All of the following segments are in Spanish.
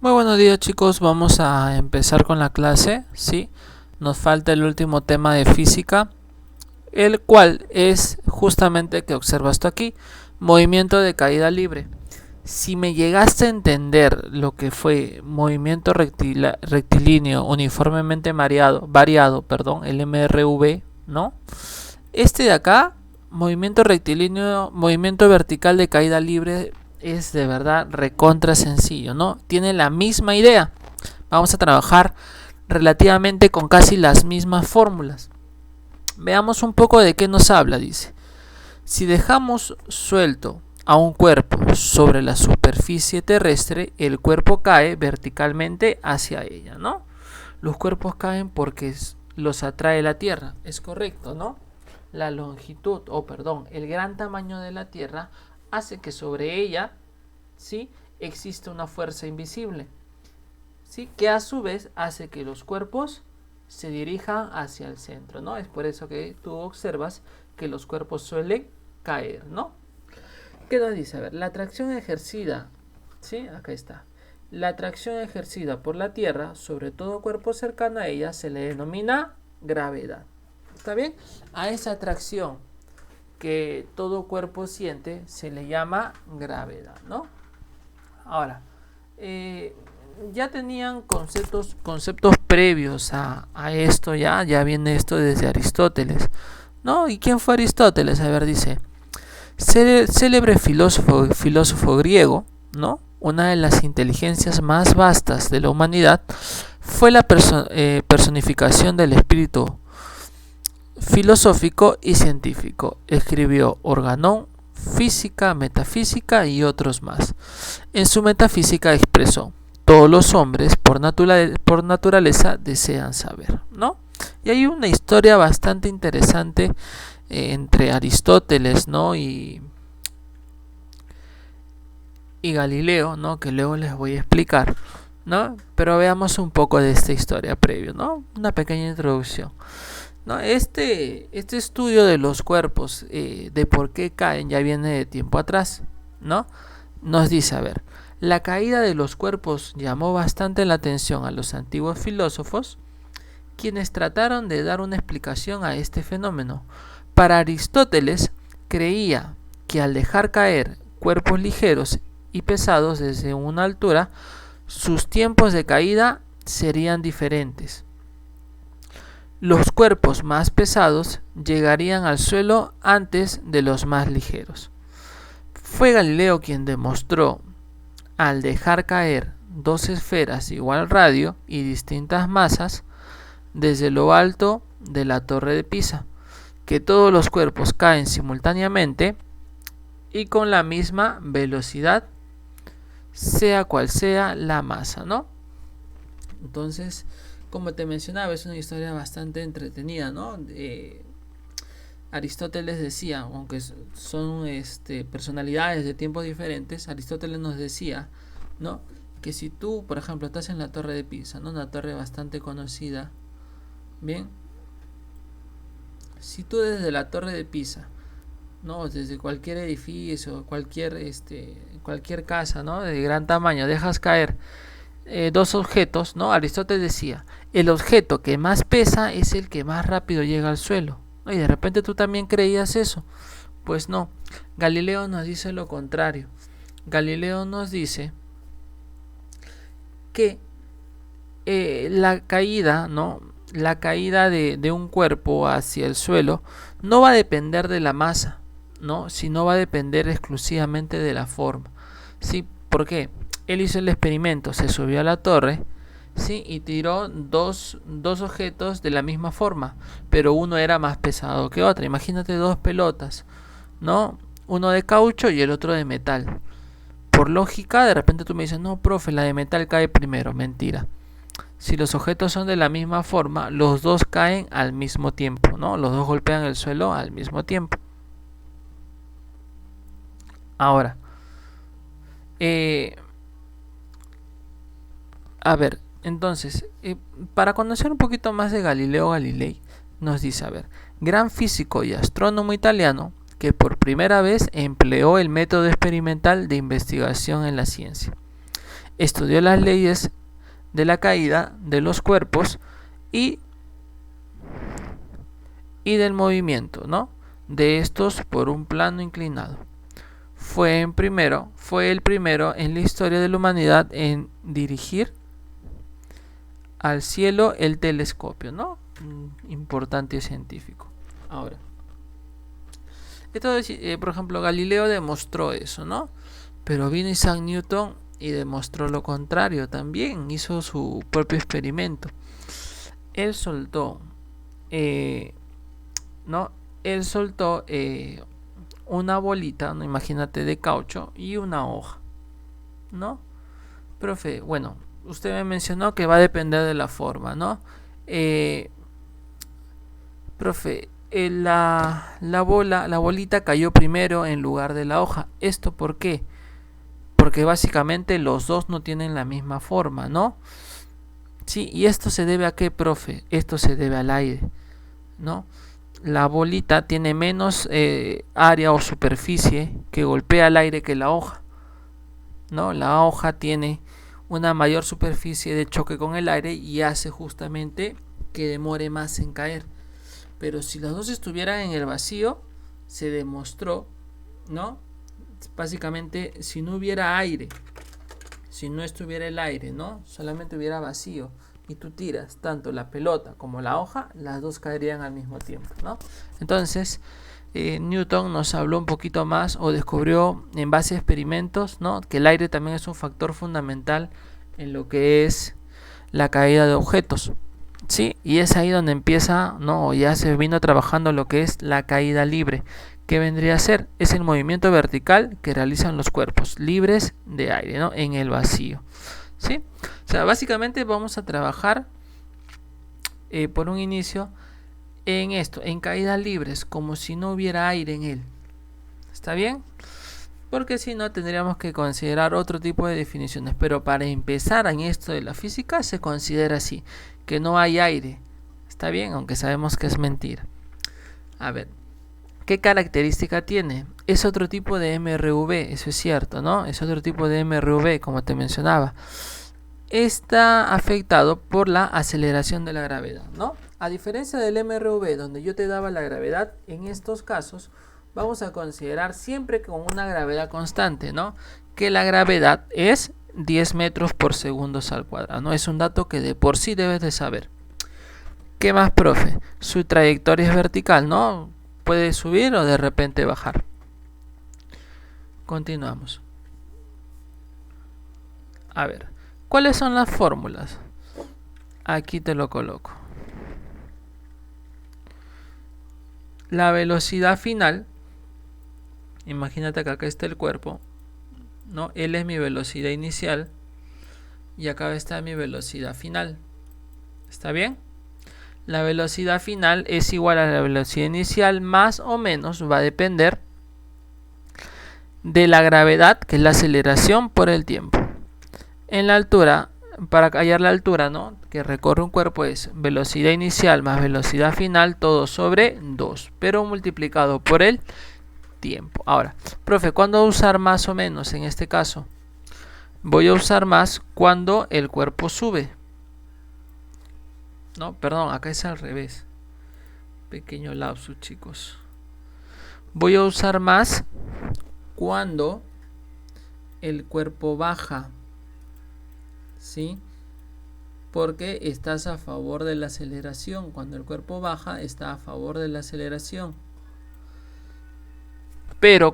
Muy buenos días, chicos, vamos a empezar con la clase, ¿sí? Nos falta el último tema de física, el cual es justamente que observas tú aquí, movimiento de caída libre. Si me llegaste a entender lo que fue movimiento rectilíneo uniformemente variado, el MRV, ¿no? Este de acá, movimiento rectilíneo, movimiento vertical de caída libre, es de verdad recontra sencillo, ¿no? Tiene la misma idea. Vamos a trabajar relativamente con casi las mismas fórmulas. Veamos un poco de qué nos habla, dice. Si dejamos suelto a un cuerpo sobre la superficie terrestre, el cuerpo cae verticalmente hacia ella, ¿no? Los cuerpos caen porque los atrae la Tierra, es correcto, ¿no? La longitud, el gran tamaño de la Tierra hace que sobre ella, ¿sí?, existe una fuerza invisible, ¿sí?, que a su vez hace que los cuerpos se dirijan hacia el centro, ¿no? Es por eso que tú observas que los cuerpos suelen caer, ¿no? ¿Qué nos dice? A ver, la atracción ejercida, ¿sí? Acá está. La atracción ejercida por la Tierra sobre todo cuerpo cercano a ella se le denomina gravedad. ¿Está bien? A esa atracción que todo cuerpo siente se le llama gravedad, ¿no? Ahora, ya tenían conceptos previos a esto, ya viene esto desde Aristóteles, ¿no? ¿Y quién fue Aristóteles? A ver, dice, célebre filósofo griego, ¿no? Una de las inteligencias más vastas de la humanidad, fue la personificación del espíritu filosófico y científico. Escribió Organón, Física, Metafísica y otros más. En su Metafísica expresó: todos los hombres por naturaleza desean saber, ¿no? Y hay una historia bastante interesante entre Aristóteles, ¿no?, y Galileo, ¿no?, que luego les voy a explicar, ¿no? Pero veamos un poco de esta historia previo, ¿no? Una pequeña introducción, ¿no? Este estudio de los cuerpos, de por qué caen, ya viene de tiempo atrás, ¿no? Nos dice, a ver, la caída de los cuerpos llamó bastante la atención a los antiguos filósofos, quienes trataron de dar una explicación a este fenómeno. Para Aristóteles, creía que al dejar caer cuerpos ligeros y pesados desde una altura, sus tiempos de caída serían diferentes. Los cuerpos más pesados llegarían al suelo antes de los más ligeros. Fue Galileo quien demostró, al dejar caer dos esferas de igual radio y distintas masas desde lo alto de la Torre de Pisa, que todos los cuerpos caen simultáneamente y con la misma velocidad, sea cual sea la masa, ¿no? Entonces, como te mencionaba, es una historia bastante entretenida, ¿no? Aristóteles decía, aunque son personalidades de tiempos diferentes, Aristóteles nos decía, ¿no?, que si tú, por ejemplo, estás en la Torre de Pisa, ¿no?, una torre bastante conocida, bien, si tú desde la Torre de Pisa, ¿no?, desde cualquier edificio, cualquier casa, ¿no?, de gran tamaño, dejas caer dos objetos, ¿no? Aristóteles decía, el objeto que más pesa es el que más rápido llega al suelo, ¿no? Y de repente tú también creías eso. Pues no, Galileo nos dice lo contrario. Galileo nos dice que la caída, ¿no?, la caída de un cuerpo hacia el suelo no va a depender de la masa, ¿no?, sino va a depender exclusivamente de la forma. ¿Sí? ¿Por qué? Él hizo el experimento, se subió a la torre, ¿sí?, y tiró dos objetos de la misma forma, pero uno era más pesado que otro. Imagínate dos pelotas, ¿no?, uno de caucho y el otro de metal. Por lógica, de repente tú me dices, no, profe, la de metal cae primero. Mentira. Si los objetos son de la misma forma, los dos caen al mismo tiempo, ¿no? Los dos golpean el suelo al mismo tiempo. Ahora, a ver, entonces, para conocer un poquito más de Galileo Galilei, nos dice, a ver, gran físico y astrónomo italiano que por primera vez empleó el método experimental de investigación en la ciencia. estudió las leyes de la caída de los cuerpos y del movimiento, ¿no? De estos por un plano inclinado. Fue el primero en la historia de la humanidad en dirigir al cielo el telescopio, ¿no? Importante científico. Ahora, entonces, por ejemplo, Galileo demostró eso, ¿no? Pero vino Isaac Newton y demostró lo contrario también, hizo su propio experimento. Él soltó, ¿no? Él soltó una bolita, ¿no? Imagínate, de caucho y una hoja, ¿no? Profe, bueno, usted me mencionó que va a depender de la forma, ¿no? Profe, la bolita cayó primero en lugar de la hoja. ¿Esto por qué? Porque básicamente los dos no tienen la misma forma, ¿no? Sí, ¿y esto se debe a qué, profe? Esto se debe al aire, ¿no? La bolita tiene menos área o superficie que golpea el aire que la hoja, ¿no? La hoja tiene una mayor superficie de choque con el aire y hace justamente que demore más en caer. Pero si los dos estuvieran en el vacío, se demostró, ¿no? Básicamente, si no hubiera aire, si no estuviera el aire, ¿no? Solamente hubiera vacío y tú tiras tanto la pelota como la hoja, las dos caerían al mismo tiempo, ¿no? Entonces, Newton nos habló un poquito más o descubrió en base a experimentos, ¿no? Que el aire también es un factor fundamental en lo que es la caída de objetos. Sí, y es ahí donde empieza, no, ya se vino trabajando lo que es la caída libre. ¿Qué vendría a ser? Es el movimiento vertical que realizan los cuerpos libres de aire, ¿no? En el vacío. ¿Sí? O sea, básicamente vamos a trabajar por un inicio en esto, en caídas libres, como si no hubiera aire en él. ¿Está bien? Porque si no tendríamos que considerar otro tipo de definiciones. Pero para empezar en esto de la física se considera así, que no hay aire. ¿Está bien? Aunque sabemos que es mentira. A ver, ¿qué característica tiene? Es otro tipo de MRV, eso es cierto, ¿no? Es otro tipo de MRV, como te mencionaba. Está afectado por la aceleración de la gravedad, ¿no? A diferencia del MRV, donde yo te daba la gravedad, en estos casos vamos a considerar siempre con una gravedad constante, ¿no? Que la gravedad es 10 metros por segundo al cuadrado, ¿no? Es un dato que de por sí debes de saber. ¿Qué más, profe? Su trayectoria es vertical, ¿no? Puede subir o de repente bajar. Continuamos. A ver, ¿cuáles son las fórmulas? Aquí te lo coloco. La velocidad final, imagínate que acá está el cuerpo, ¿no? L es mi velocidad inicial y acá está mi velocidad final. ¿Está bien? La velocidad final es igual a la velocidad inicial, más o menos va a depender de la gravedad, que es la aceleración por el tiempo. En la altura, para hallar la altura, ¿no?, que recorre un cuerpo, es velocidad inicial más velocidad final, todo sobre 2, pero multiplicado por el tiempo. Ahora, profe, ¿cuándo voy a usar más o menos en este caso? Voy a usar más cuando el cuerpo sube. No, perdón, acá es al revés. Pequeño lapsus, chicos. Voy a usar más cuando el cuerpo baja, ¿sí? Porque estás a favor de la aceleración. Cuando el cuerpo baja, está a favor de la aceleración. Pero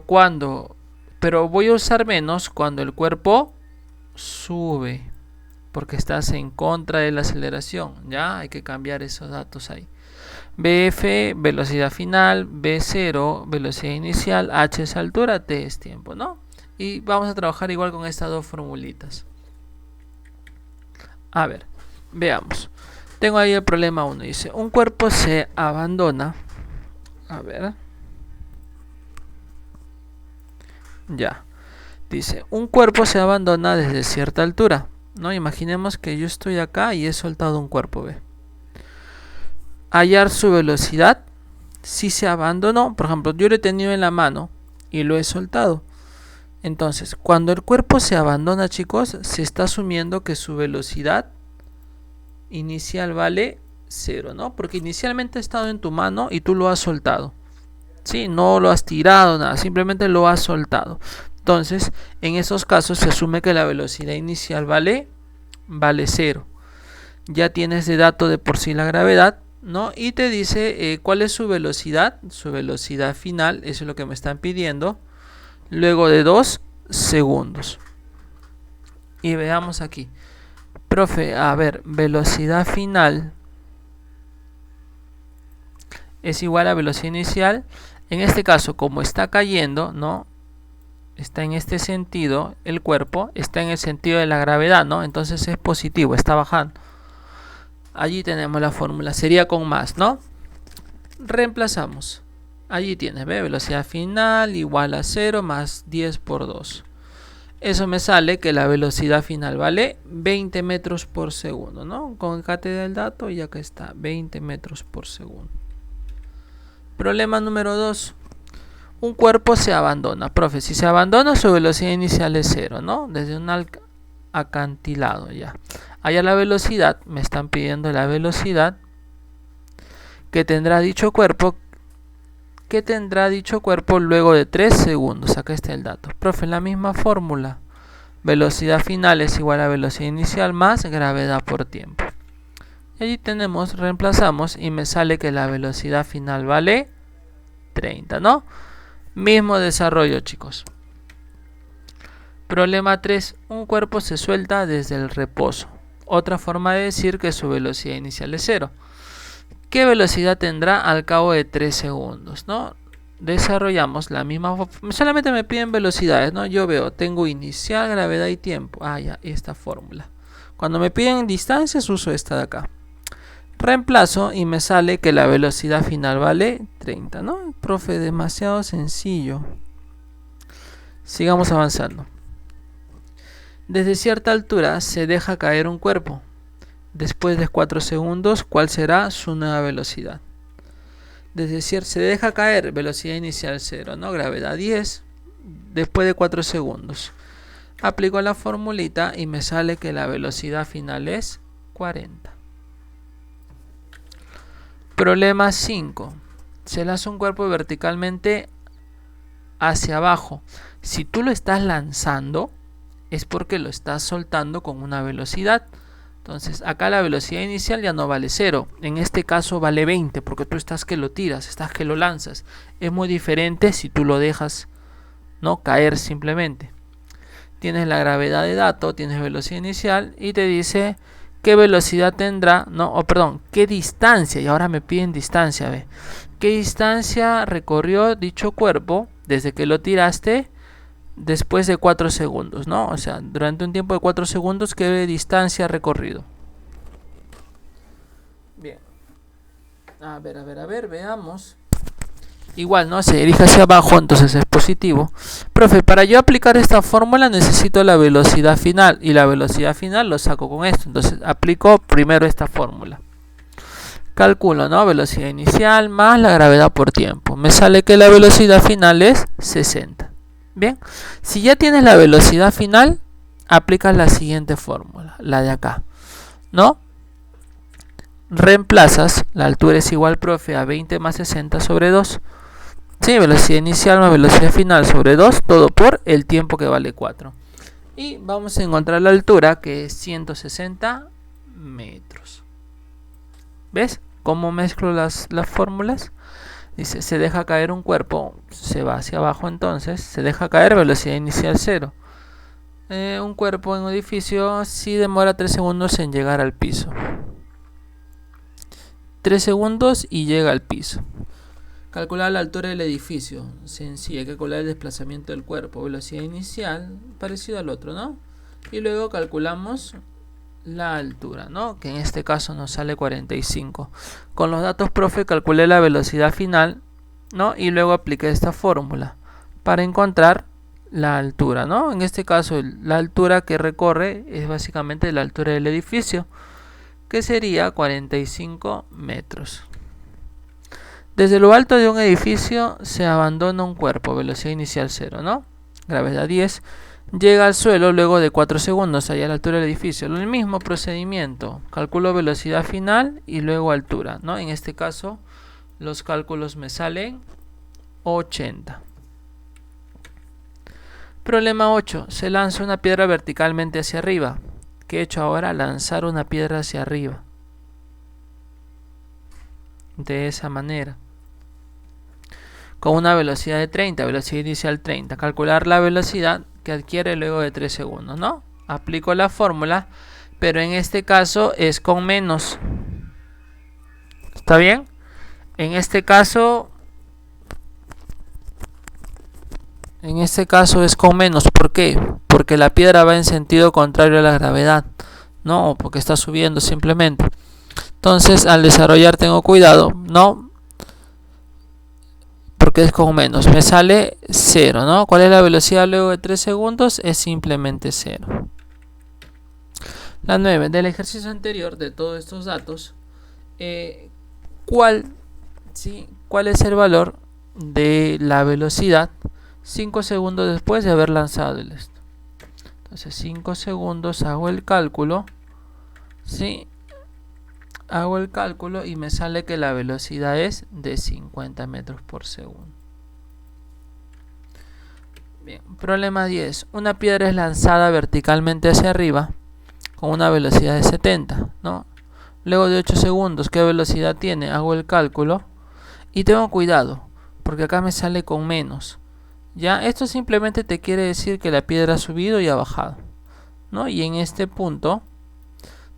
voy a usar menos cuando el cuerpo sube, porque estás en contra de la aceleración. Ya hay que cambiar esos datos ahí. BF, velocidad final, B0, velocidad inicial, H es altura, T es tiempo, ¿no? Y vamos a trabajar igual con estas dos formulitas. A ver, veamos. Tengo ahí el problema 1. Dice, un cuerpo se abandona. A ver. Ya. Dice, un cuerpo se abandona desde cierta altura, ¿no? Imaginemos que yo estoy acá y he soltado un cuerpo, ¿ve? Hallar su velocidad. Si se abandonó, por ejemplo, yo lo he tenido en la mano y lo he soltado. Entonces, cuando el cuerpo se abandona, chicos, se está asumiendo que su velocidad inicial vale 0, ¿no? Porque inicialmente ha estado en tu mano y tú lo has soltado. ¿Sí? No lo has tirado, nada, simplemente lo has soltado. Entonces, en esos casos se asume que la velocidad inicial vale 0. Ya tienes de dato de por sí la gravedad, ¿no? Y te dice cuál es su velocidad final, eso es lo que me están pidiendo, luego de 2 segundos. Y veamos aquí. Profe, a ver, velocidad final es igual a velocidad inicial. En este caso, como está cayendo, ¿no? Está en este sentido, el cuerpo está en el sentido de la gravedad, ¿no? Entonces es positivo, está bajando. Allí tenemos la fórmula, sería con más, ¿no? Reemplazamos. Allí tienes, ¿ve? Velocidad final igual a 0 más 10 por 2. Eso me sale que la velocidad final vale 20 metros por segundo, ¿no? Concate del dato y acá está, 20 metros por segundo. Problema número 2. Un cuerpo se abandona. Profe, si se abandona, su velocidad inicial es 0, ¿no? Desde un acantilado ya. Allá la velocidad, me están pidiendo la velocidad que tendrá dicho cuerpo luego de 3 segundos. Acá está el dato. Profe, la misma fórmula. Velocidad final es igual a velocidad inicial más gravedad por tiempo. Y allí tenemos, reemplazamos y me sale que la velocidad final vale 30, ¿no? Mismo desarrollo, chicos. Problema 3. Un cuerpo se suelta desde el reposo. Otra forma de decir que su velocidad inicial es 0. ¿Qué velocidad tendrá al cabo de 3 segundos? ¿No? Desarrollamos la misma. Solamente me piden velocidades, ¿no? Yo veo, tengo inicial, gravedad y tiempo. Ah, ya, esta fórmula. Cuando me piden distancias, uso esta de acá. Reemplazo y me sale que la velocidad final vale 30, ¿no? Profe, demasiado sencillo. Sigamos avanzando. Desde cierta altura se deja caer un cuerpo. Después de 4 segundos, ¿cuál será su nueva velocidad? Se deja caer, velocidad inicial 0, ¿no? Gravedad 10, después de 4 segundos. Aplico la formulita y me sale que la velocidad final es 40. Problema 5. Se lanza un cuerpo verticalmente hacia abajo. Si tú lo estás lanzando, es porque lo estás soltando con una velocidad. Entonces acá la velocidad inicial ya no vale 0. En este caso vale 20 porque tú estás que lo tiras, estás que lo lanzas. Es muy diferente si tú lo dejas, ¿no?, caer simplemente. Tienes la gravedad de dato, tienes velocidad inicial y te dice qué velocidad tendrá, ¿no? O perdón, qué distancia. Y ahora me piden distancia, ¿ve? ¿Qué distancia recorrió dicho cuerpo desde que lo tiraste después de 4 segundos, ¿no? O sea, durante un tiempo de 4 segundos, ¿qué distancia ha recorrido? Bien. A ver, veamos. Igual, ¿no? Se dirige hacia abajo, entonces es positivo. Profe, para yo aplicar esta fórmula necesito la velocidad final. Y la velocidad final lo saco con esto. Entonces aplico primero esta fórmula. Calculo, ¿no? Velocidad inicial más la gravedad por tiempo. Me sale que la velocidad final es 60. Bien, si ya tienes la velocidad final, aplicas la siguiente fórmula, la de acá, ¿no? Reemplazas, la altura es igual, profe, a 20 más 60 sobre 2. Sí, velocidad inicial más velocidad final sobre 2, todo por el tiempo que vale 4. Y vamos a encontrar la altura, que es 160 metros. ¿Ves cómo mezclo las fórmulas? Dice, se deja caer un cuerpo, se va hacia abajo entonces, se deja caer, velocidad inicial 0. Un cuerpo en un edificio sí demora 3 segundos en llegar al piso. 3 segundos y llega al piso. Calcular la altura del edificio. Sencillo, hay que calcular el desplazamiento del cuerpo. Velocidad inicial, parecido al otro, ¿no? Y luego calculamos la altura, ¿no? Que en este caso nos sale 45. Con los datos, profe, calculé la velocidad final, ¿no? Y luego apliqué esta fórmula para encontrar la altura, ¿no? En este caso, la altura que recorre es básicamente la altura del edificio, que sería 45 metros. Desde lo alto de un edificio se abandona un cuerpo, velocidad inicial 0, ¿no? gravedad 10, llega al suelo luego de 4 segundos, allá a la altura del edificio. El mismo procedimiento, calculo velocidad final y luego altura, ¿no? En este caso, los cálculos me salen 80. Problema 8. Se lanza una piedra verticalmente hacia arriba. ¿Qué he hecho ahora? Lanzar una piedra hacia arriba. De esa manera. Con una velocidad de 30, velocidad inicial 30. Calcular la velocidad que adquiere luego de 3 segundos, ¿no? Aplico la fórmula, pero en este caso es con menos. ¿Está bien? En este caso es con menos. ¿Por qué? Porque la piedra va en sentido contrario a la gravedad, ¿no? O porque está subiendo simplemente. Entonces, al desarrollar tengo cuidado, ¿no? Porque es con menos. Me sale 0, ¿no? ¿Cuál es la velocidad luego de 3 segundos? Es simplemente 0. La 9. Del ejercicio anterior, de todos estos datos, ¿cuál es el valor de la velocidad 5 segundos después de haber lanzado el esto? Entonces 5 segundos hago el cálculo, ¿sí? Hago el cálculo y me sale que la velocidad es de 50 metros por segundo. Bien, problema 10. Una piedra es lanzada verticalmente hacia arriba con una velocidad de 70, ¿no? Luego de 8 segundos, ¿qué velocidad tiene? Hago el cálculo y tengo cuidado, porque acá me sale con menos. Ya, esto simplemente te quiere decir que la piedra ha subido y ha bajado, ¿no? Y en este punto,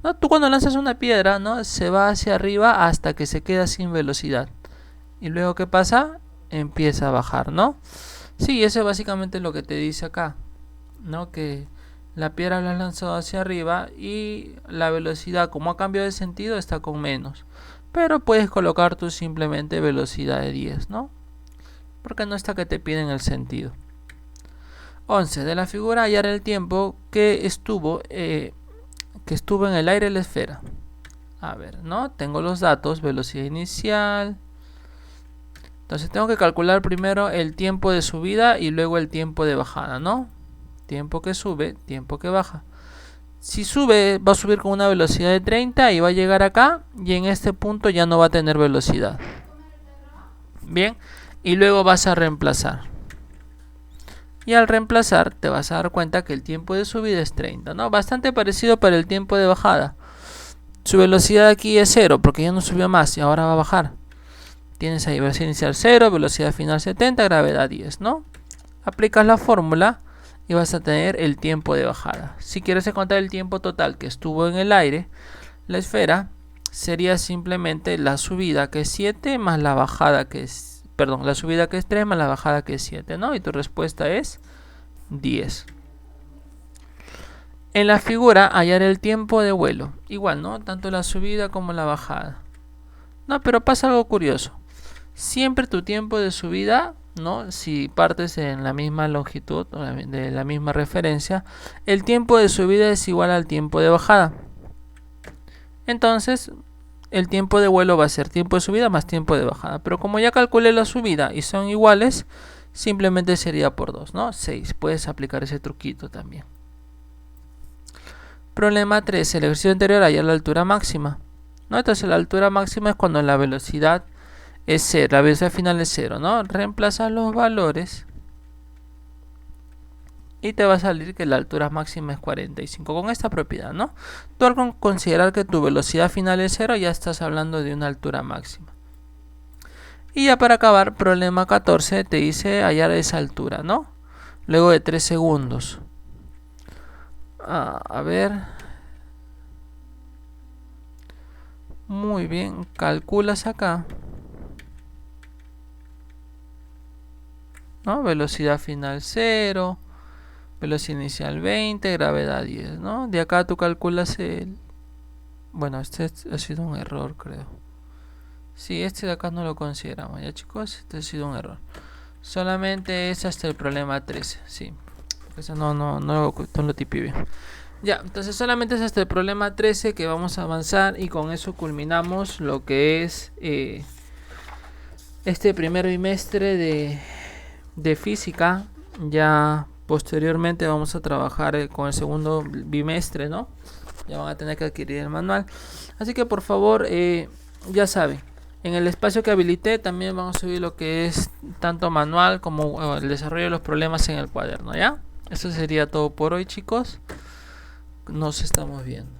¿no? Tú cuando lanzas una piedra, ¿no? Se va hacia arriba hasta que se queda sin velocidad. Y luego, ¿qué pasa? Empieza a bajar, ¿no? Sí, eso es básicamente lo que te dice acá, ¿no? Que la piedra la has lanzado hacia arriba y la velocidad, como ha cambiado de sentido, está con menos. Pero puedes colocar tú simplemente velocidad de 10, ¿no? Porque no está que te piden el sentido. 11. De la figura hallar el tiempo que estuvo en el aire la esfera. A ver, ¿no? Tengo los datos, velocidad inicial. Entonces tengo que calcular primero el tiempo de subida y luego el tiempo de bajada, ¿no? Tiempo que sube, tiempo que baja. Si sube, va a subir con una velocidad de 30 y va a llegar acá y en este punto ya no va a tener velocidad. Bien. Y luego vas a reemplazar. Y al reemplazar te vas a dar cuenta que el tiempo de subida es 30, ¿no? Bastante parecido para el tiempo de bajada. Su velocidad aquí es 0 porque ya no subió más y ahora va a bajar. Tienes ahí velocidad inicial 0, velocidad final 70, gravedad 10, ¿no? Aplicas la fórmula y vas a tener el tiempo de bajada. Si quieres encontrar el tiempo total que estuvo en el aire, la esfera, sería simplemente la subida que es 7 más la bajada que es... Perdón, la subida que es 3 más la bajada que es 7, ¿no? Y tu respuesta es 10. En la figura hallar el tiempo de vuelo. Igual, ¿no? Tanto la subida como la bajada. No, pero pasa algo curioso. Siempre tu tiempo de subida, ¿no? Si partes en la misma longitud, de la misma referencia, el tiempo de subida es igual al tiempo de bajada. Entonces, el tiempo de vuelo va a ser tiempo de subida más tiempo de bajada. Pero como ya calculé la subida y son iguales, simplemente sería por 2, ¿no? 6. Puedes aplicar ese truquito también. Problema 3. El ejercicio anterior hallar la altura máxima, ¿no? Entonces la altura máxima es cuando la velocidad es 0. La velocidad final es 0, ¿no? Reemplazas los valores y te va a salir que la altura máxima es 45 con esta propiedad, ¿no? Tú al considerar que tu velocidad final es 0 ya estás hablando de una altura máxima. Y ya para acabar, problema 14 te dice hallar esa altura, ¿no? Luego de 3 segundos. A ver. Muy bien, calculas acá, ¿no? Velocidad final 0. Velocidad inicial 20, gravedad 10, ¿no? De acá tú calculas el... Bueno, este ha sido un error, creo. Sí, este de acá no lo consideramos, ¿ya, chicos? Este ha sido un error. Solamente es hasta el problema 13, sí. Eso no lo tipé bien. Ya, entonces solamente es hasta el problema 13 que vamos a avanzar y con eso culminamos lo que es este primer bimestre de física. Ya Posteriormente vamos a trabajar con el segundo bimestre, ¿no? Ya van a tener que adquirir el manual. Así que por favor, ya saben, en el espacio que habilité también vamos a subir lo que es tanto manual como el desarrollo de los problemas en el cuaderno, ¿ya? Eso sería todo por hoy, chicos. Nos estamos viendo.